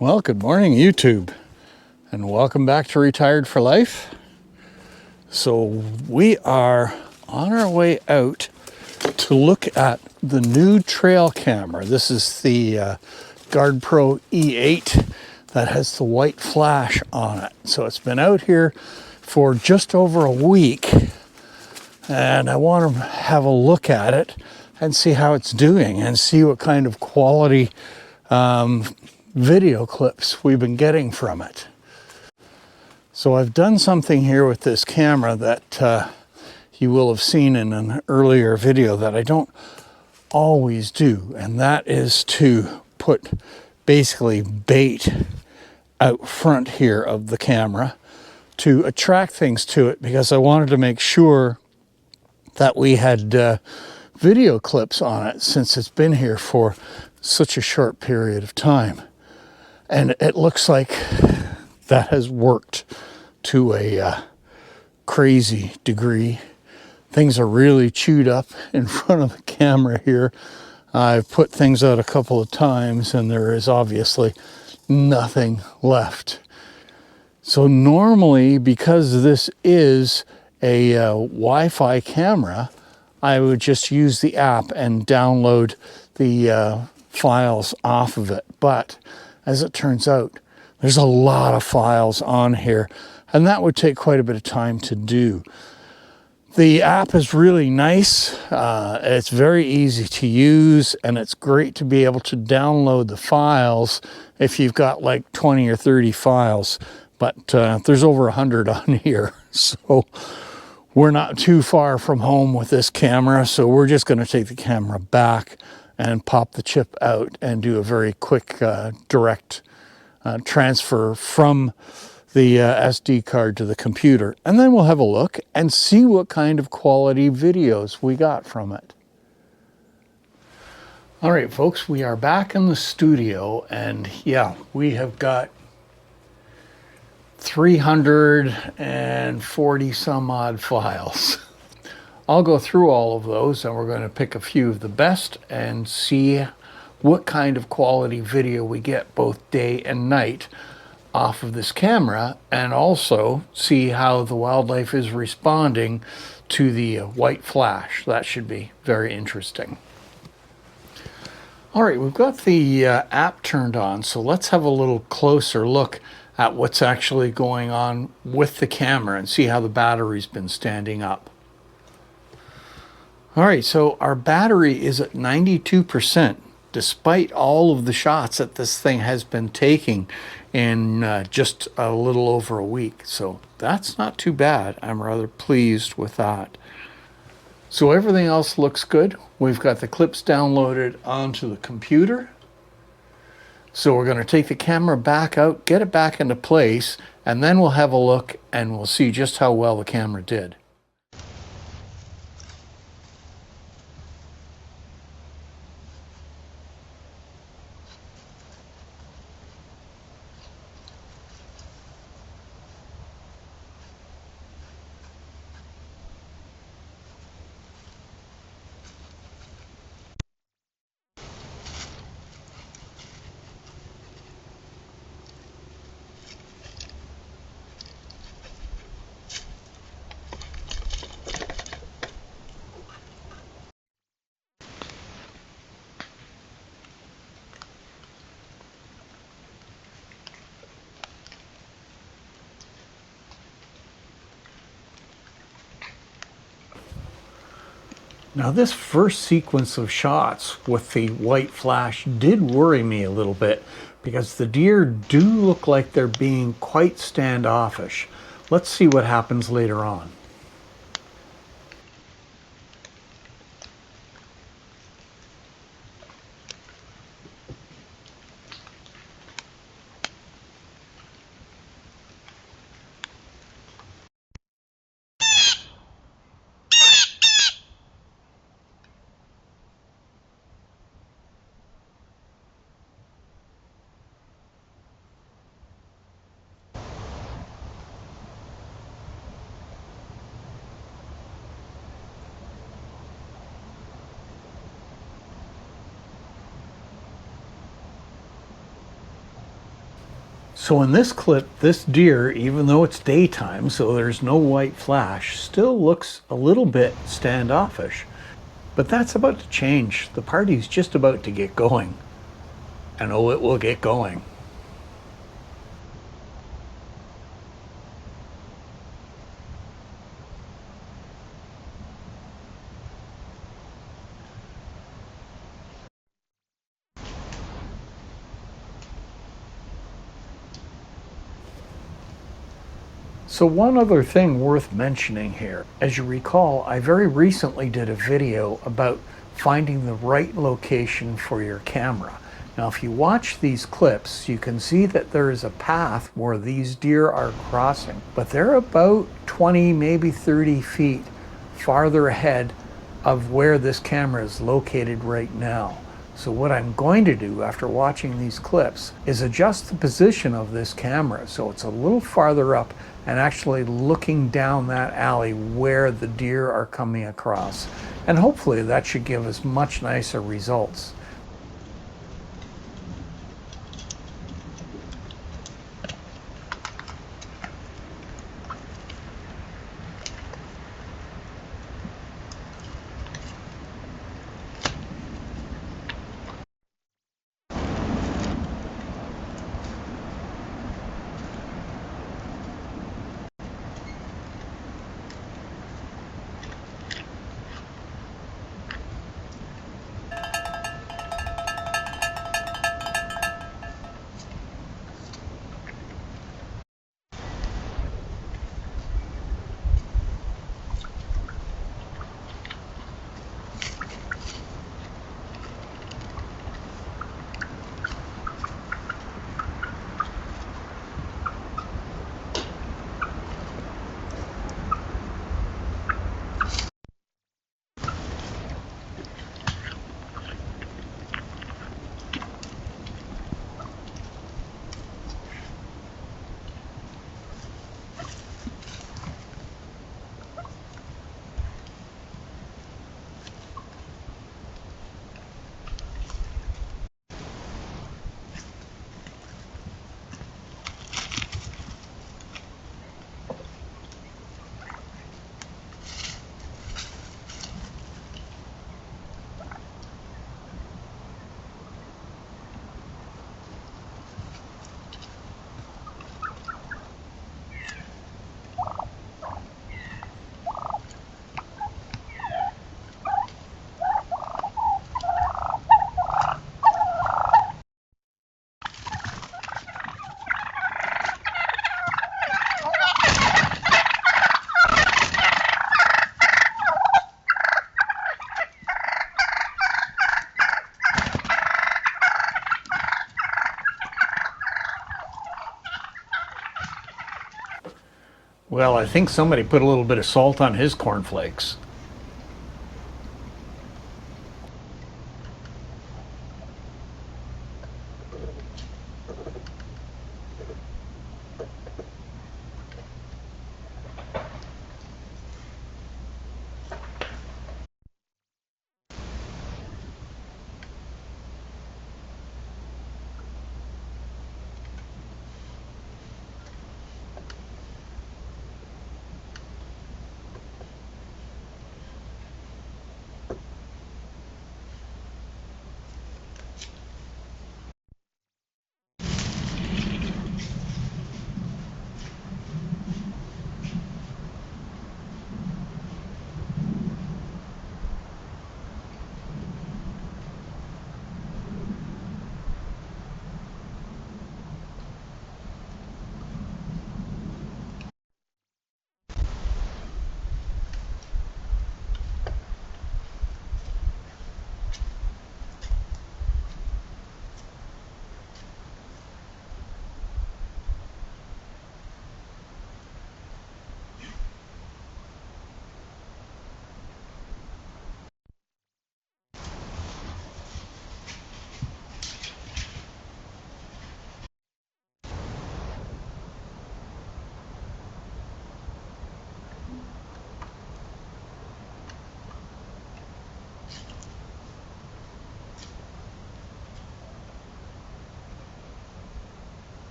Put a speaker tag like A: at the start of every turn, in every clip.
A: Well, good morning, YouTube, and welcome back to Retired for Life. So we are on our way out to look at the new trail camera. This is the GardePro E8 that has the white flash on it. So it's been out here for just over a week, and I want to have a look at it and see how it's doing and see what kind of quality video clips we've been getting from it. So I've done something here with this camera that you will have seen in an earlier video that I don't always do, and that is to put basically bait out front here of the camera to attract things to it, because I wanted to make sure that we had video clips on it since it's been here for such a short period of time. And it looks like that has worked to a crazy degree. Things are really chewed up in front of the camera here. I've put things out a couple of times and there is obviously nothing left. So normally, because this is a Wi-Fi camera, I would just use the app and download the files off of it. But as it turns out, there's a lot of files on here, and that would take quite a bit of time to do. The app is really nice. It's very easy to use, and it's great to be able to download the files if you've got like 20 or 30 files. But there's over 100 on here, so we're not too far from home with this camera, so we're just going to take the camera back and pop the chip out and do a very quick direct transfer from the SD card to the computer. And then we'll have a look and see what kind of quality videos we got from it. All right, folks, we are back in the studio, and yeah, we have got 340 some odd files. I'll go through all of those, and we're going to pick a few of the best and see what kind of quality video we get both day and night off of this camera, and also see how the wildlife is responding to the white flash. That should be very interesting. All right, we've got the app turned on, so let's have a little closer look at what's actually going on with the camera and see how the battery's been standing up. All right, so our battery is at 92%, despite all of the shots that this thing has been taking in just a little over a week. So that's not too bad. I'm rather pleased with that. So everything else looks good. We've got the clips downloaded onto the computer. So we're going to take the camera back out, get it back into place, and then we'll have a look and we'll see just how well the camera did. Now, this first sequence of shots with the white flash did worry me a little bit, because the deer do look like they're being quite standoffish. Let's see what happens later on. So in this clip, this deer, even though it's daytime, so there's no white flash, still looks a little bit standoffish. But that's about to change. The party's just about to get going. And oh, it will get going. So one other thing worth mentioning here. As you recall, I very recently did a video about finding the right location for your camera. Now, if you watch these clips, you can see that there is a path where these deer are crossing, but they're about 20, maybe 30 feet farther ahead of where this camera is located right now. So what I'm going to do after watching these clips is adjust the position of this camera so it's a little farther up and actually looking down that alley where the deer are coming across. And hopefully that should give us much nicer results. Well, I think somebody put a little bit of salt on his cornflakes.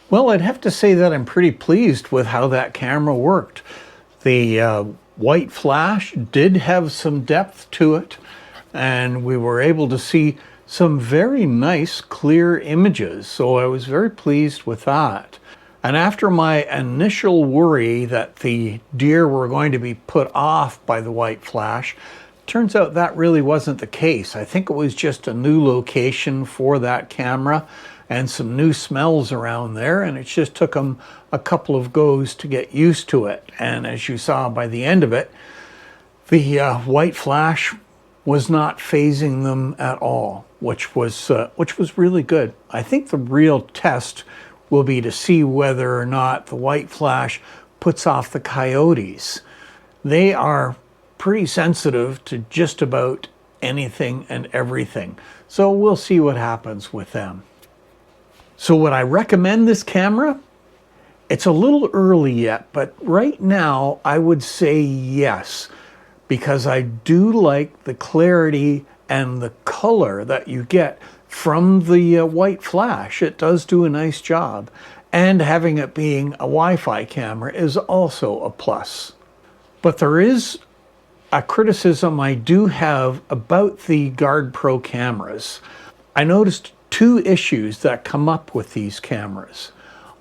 A: Well, I'd have to say that I'm pretty pleased with how that camera worked. The white flash did have some depth to it, and we were able to see some very nice clear images, so I was very pleased with that. And after my initial worry that the deer were going to be put off by the white flash, turns out that really wasn't the case. I think it was just a new location for that camera and some new smells around there, and it just took them a couple of goes to get used to it. And as you saw by the end of it, the white flash was not phasing them at all, which was really good. I think the real test will be to see whether or not the white flash puts off the coyotes. They are pretty sensitive to just about anything and everything, so we'll see what happens with them. So would I recommend this camera? It's a little early yet, but right now I would say yes, because I do like the clarity and the color that you get from the white flash. It does do a nice job, and having it being a Wi-Fi camera is also a plus. But there is a criticism I do have about the GardePro cameras. I noticed two issues that come up with these cameras.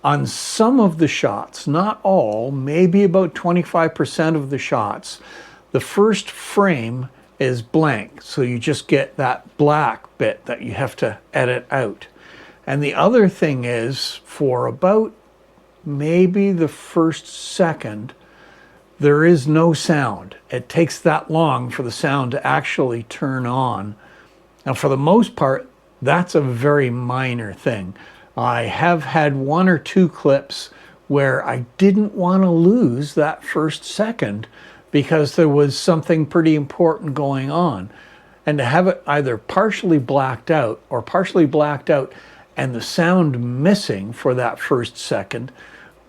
A: On some of the shots, not all, maybe about 25% of the shots, the first frame is blank, so you just get that black bit that you have to edit out. And the other thing is, for about maybe the first second, there is no sound. It takes that long for the sound to actually turn on. Now, for the most part, that's a very minor thing. I have had one or two clips where I didn't want to lose that first second because there was something pretty important going on. And to have it either partially blacked out or partially blacked out and the sound missing for that first second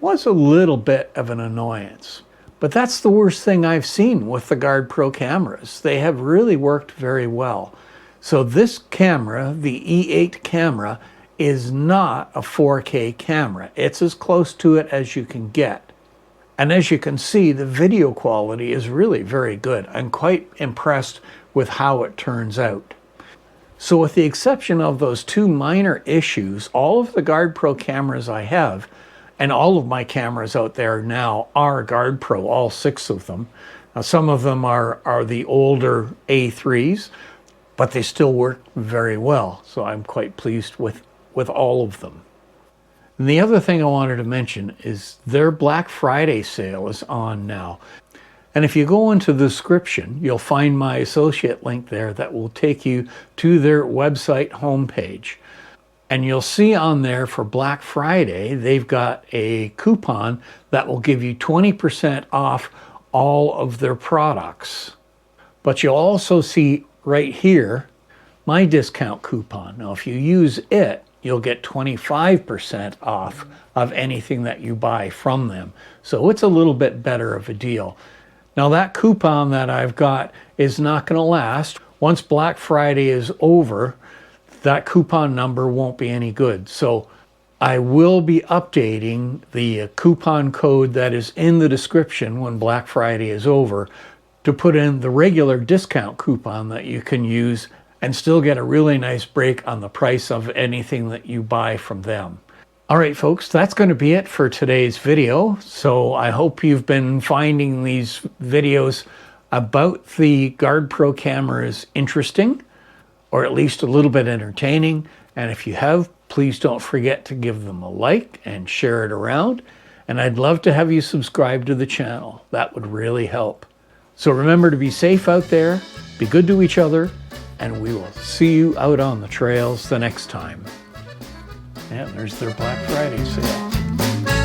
A: was a little bit of an annoyance. But that's the worst thing I've seen with the GardePro cameras. They have really worked very well. So this camera, the E8 camera, is not a 4K camera. It's as close to it as you can get. And as you can see, the video quality is really very good. I'm quite impressed with how it turns out. So with the exception of those two minor issues, all of the GardePro cameras I have, and all of my cameras out there now are GardePro, all 6 of them. Now some of them are the older A3s, but they still work very well. So I'm quite pleased with all of them. And the other thing I wanted to mention is their Black Friday sale is on now. And if you go into the description, you'll find my associate link there that will take you to their website homepage. And you'll see on there for Black Friday, they've got a coupon that will give you 20% off all of their products. But you'll also see right here, my discount coupon. Now, if you use it, you'll get 25% off of anything that you buy from them. So it's a little bit better of a deal. Now, that coupon that I've got is not going to last. Once Black Friday is over, that coupon number won't be any good. So I will be updating the coupon code that is in the description when Black Friday is over to put in the regular discount coupon that you can use and still get a really nice break on the price of anything that you buy from them. All right, folks, that's going to be it for today's video. So I hope you've been finding these videos about the GardePro cameras interesting, or at least a little bit entertaining. And if you have, please don't forget to give them a like and share it around. And I'd love to have you subscribe to the channel. That would really help. So remember to be safe out there, be good to each other, and we will see you out on the trails the next time. Yeah, there's their Black Friday sale.